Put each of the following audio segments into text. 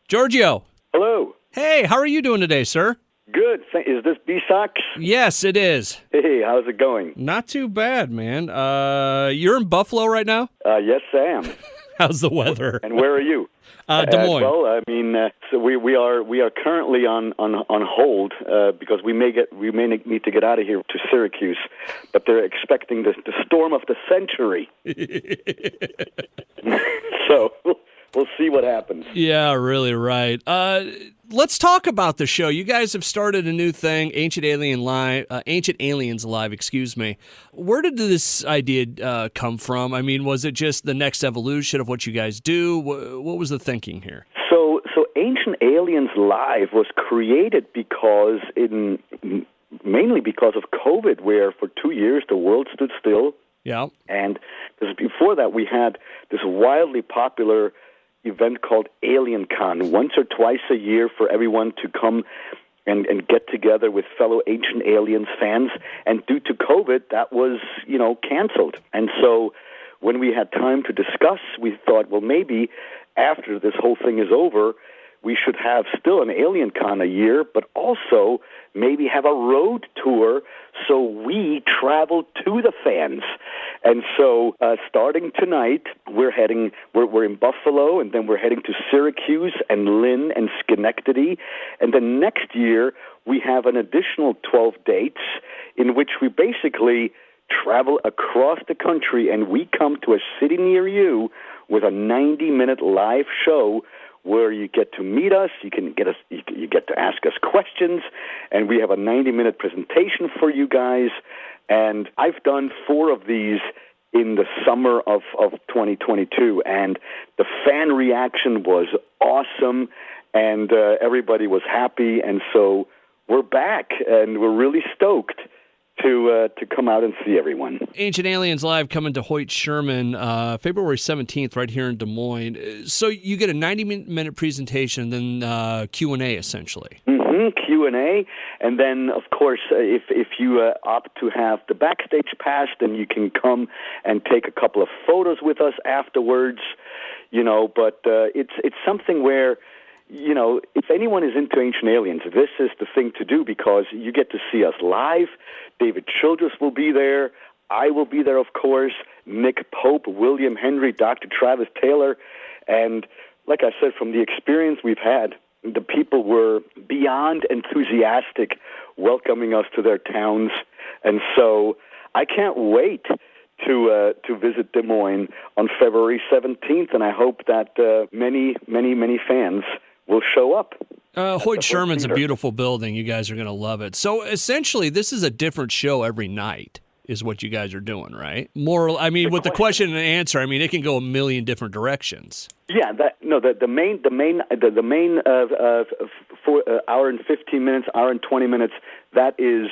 Giorgio. Hello. Hey, how are you doing today, sir? Good. Is this B-sox? Yes, it is. Hey, how's it going? Not too bad, man. You're in Buffalo right now? Yes, I am. How's the weather? And where are you? Des Moines. Well, I mean, so we are currently on hold because we may need to get out of here to Syracuse, but they're expecting the storm of the century. So we'll see what happens. Yeah, really right. Let's talk about the show. You guys have started a new thing, Ancient Aliens Live. Excuse me. Where did this idea come from? I mean, was it just the next evolution of what you guys do? What was the thinking here? So Ancient Aliens Live was created mainly because of COVID, where for 2 years the world stood still. Yeah. And before that, we had this wildly popular event called Alien Con, once or twice a year for everyone to come and get together with fellow Ancient Aliens fans. And due to COVID, that was, canceled. And so when we had time to discuss, we thought, well, maybe after this whole thing is over, we should have still an Alien Con a year, but also maybe have a road tour so we travel to the fans. And so starting tonight, we're in Buffalo, and then we're heading to Syracuse and Lynn and Schenectady. And then next year, we have an additional 12 dates in which we basically travel across the country, and we come to a city near you with a 90-minute live show where you get to meet us, you get to ask us questions, and we have a 90-minute presentation for you guys. And I've done 4 of these in the summer of 2022, and the fan reaction was awesome, and everybody was happy, and so we're back, and we're really stoked to come out and see everyone. Ancient Aliens Live coming to Hoyt Sherman February 17th right here in Des Moines. So you get a 90-minute presentation, then Q&A essentially. Q&A, and then, of course, if you opt to have the backstage pass, then you can come and take a couple of photos with us afterwards, but it's something where, if anyone is into Ancient Aliens, this is the thing to do because you get to see us live. David Childress will be there. I will be there, of course. Nick Pope, William Henry, Dr. Travis Taylor. And like I said, from the experience we've had, the people were beyond enthusiastic welcoming us to their towns. And so I can't wait to visit Des Moines on February 17th, and I hope that many, many, many fans will show up. Hoyt Sherman's a beautiful building. You guys are going to love it. So essentially, this is a different show every night is what you guys are doing, right? With the question and answer, it can go a million different directions. Yeah, the main for hour and 15 minutes, hour and 20 minutes, that is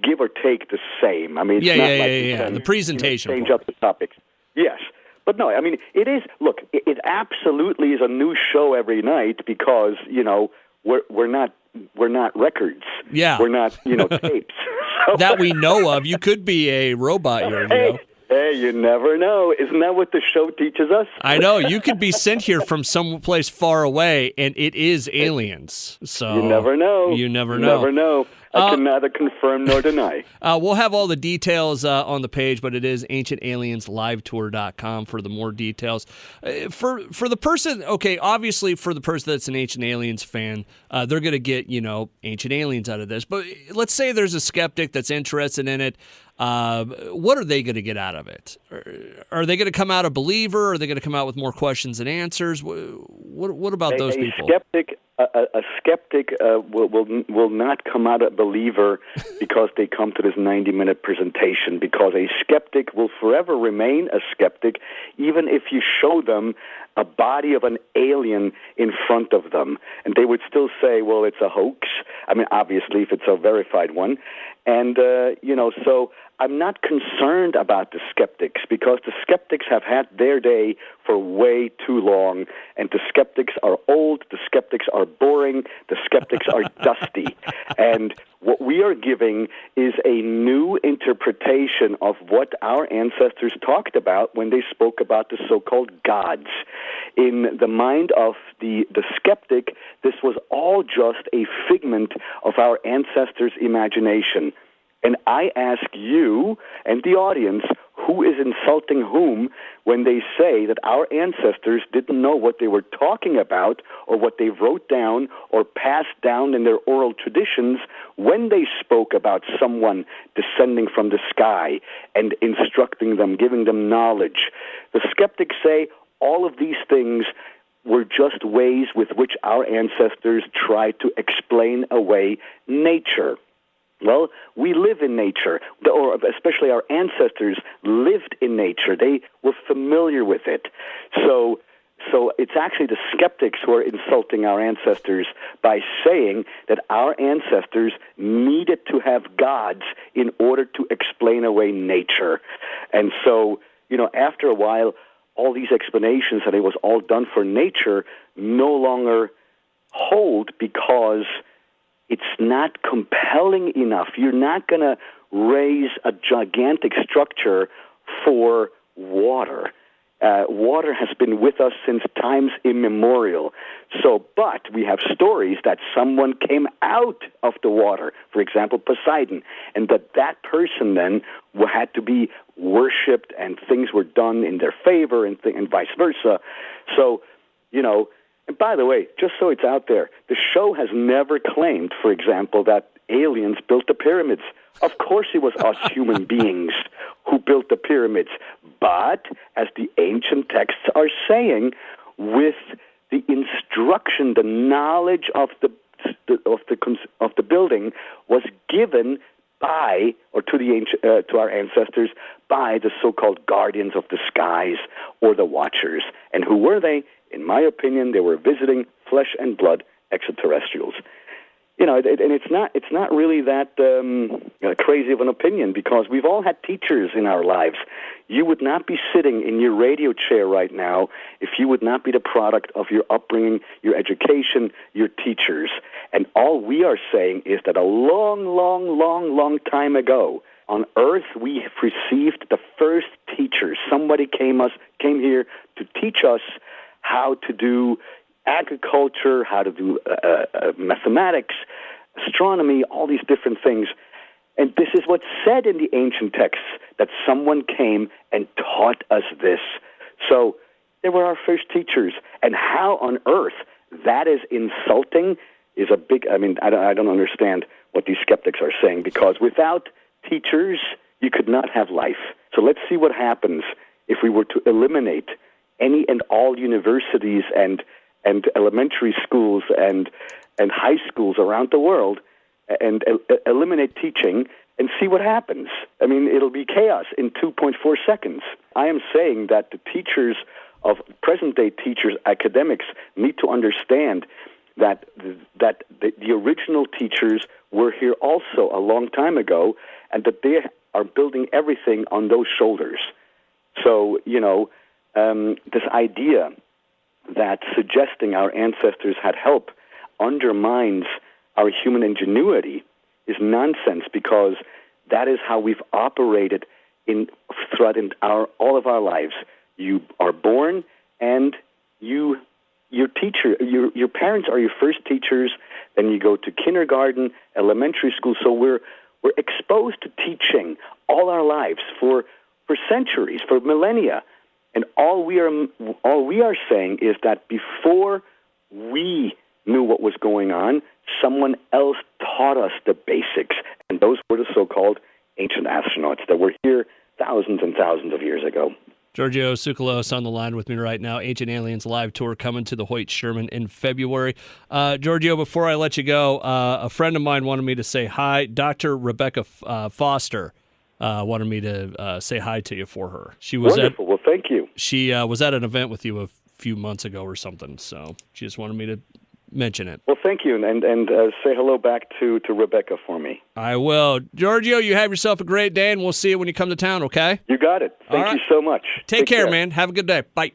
give or take the same. Yeah. The presentation. Change up the topics. Yes. But no, it is, look, it absolutely is a new show every night because, we're not records. Yeah. We're not, tapes. So, that we know of. You could be a robot here, Hey, you never know. Isn't that what the show teaches us? I know. You could be sent here from someplace far away, and it is aliens. So you never know. You never know. I can neither confirm nor deny. We'll have all the details on the page, but it is ancientaliensLiveTour.com for the more details. For the person, obviously for the person that's an Ancient Aliens fan, they're going to get, Ancient Aliens out of this. But let's say there's a skeptic that's interested in it. What are they going to get out of it? Are they going to come out a believer? Are they going to come out with more questions and answers? What about those people? A skeptic will not come out a believer because they come to this 90-minute presentation, because a skeptic will forever remain a skeptic even if you show them a body of an alien in front of them. And they would still say, well, it's a hoax. Obviously, if it's a verified one. And, so I'm not concerned about the skeptics, because the skeptics have had their day for way too long, and the skeptics are old, the skeptics are boring, the skeptics are dusty. And what we are giving is a new interpretation of what our ancestors talked about when they spoke about the so-called gods. In the mind of the skeptic, this was all just a figment of our ancestors' imagination. And I ask you and the audience, who is insulting whom when they say that our ancestors didn't know what they were talking about or what they wrote down or passed down in their oral traditions when they spoke about someone descending from the sky and instructing them, giving them knowledge? The skeptics say all of these things were just ways with which our ancestors tried to explain away nature. Well, we live in nature, or especially our ancestors lived in nature. They were familiar with it. So it's actually the skeptics who are insulting our ancestors by saying that our ancestors needed to have gods in order to explain away nature. And so, after a while, all these explanations that it was all done for nature no longer hold, because it's not compelling enough. You're not going to raise a gigantic structure for water. Water has been with us since times immemorial. But we have stories that someone came out of the water, for example, Poseidon, and that person then had to be worshipped, and things were done in their favor, and vice versa. So, and by the way, just so it's out there, the show has never claimed, for example, that aliens built the pyramids. Of course it was us human beings who built the pyramids. But, as the ancient texts are saying, with the instruction, the knowledge of the building was given by, or to our ancestors, by the so-called guardians of the skies, or the watchers. And who were they? In my opinion, they were visiting flesh and blood extraterrestrials. And it's not really that crazy of an opinion, because we've all had teachers in our lives. You would not be sitting in your radio chair right now if you would not be the product of your upbringing, your education, your teachers. And all we are saying is that a long, long, long, long time ago, on Earth, we received the first teachers. Somebody came here to teach us how to do agriculture, how to do mathematics, astronomy, all these different things. And this is what's said in the ancient texts, that someone came and taught us this. So they were our first teachers. And how on earth that is insulting is a big, I don't understand what these skeptics are saying, because without teachers, you could not have life. So let's see what happens if we were to eliminate any and all universities and elementary schools and high schools around the world, and eliminate teaching, and see what happens. It'll be chaos in 2.4 seconds. I am saying that the teachers of present-day teachers, academics, need to understand that the original teachers were here also a long time ago, and that they are building everything on those shoulders. So, this idea that suggesting our ancestors had help undermines our human ingenuity is nonsense, because that is how we've operated throughout all of our lives. You are born, and your parents are your first teachers. Then you go to kindergarten, elementary school. So we're exposed to teaching all our lives for centuries, for millennia. And all we are saying is that before we knew what was going on, someone else taught us the basics, and those were the so-called ancient astronauts that were here thousands and thousands of years ago. Giorgio Tsoukalos on the line with me right now. Ancient Aliens live tour coming to the Hoyt Sherman in February. Giorgio, before I let you go, a friend of mine wanted me to say hi. Dr. Rebecca Foster wanted me to say hi to you for her. She was wonderful. Well, thank you. She was at an event with you a few months ago or something, so she just wanted me to mention it. Well, thank you, and say hello back to Rebecca for me. I will. Giorgio, you have yourself a great day, and we'll see you when you come to town, okay? You got it. Thank you so much. Take care, man. Have a good day. Bye.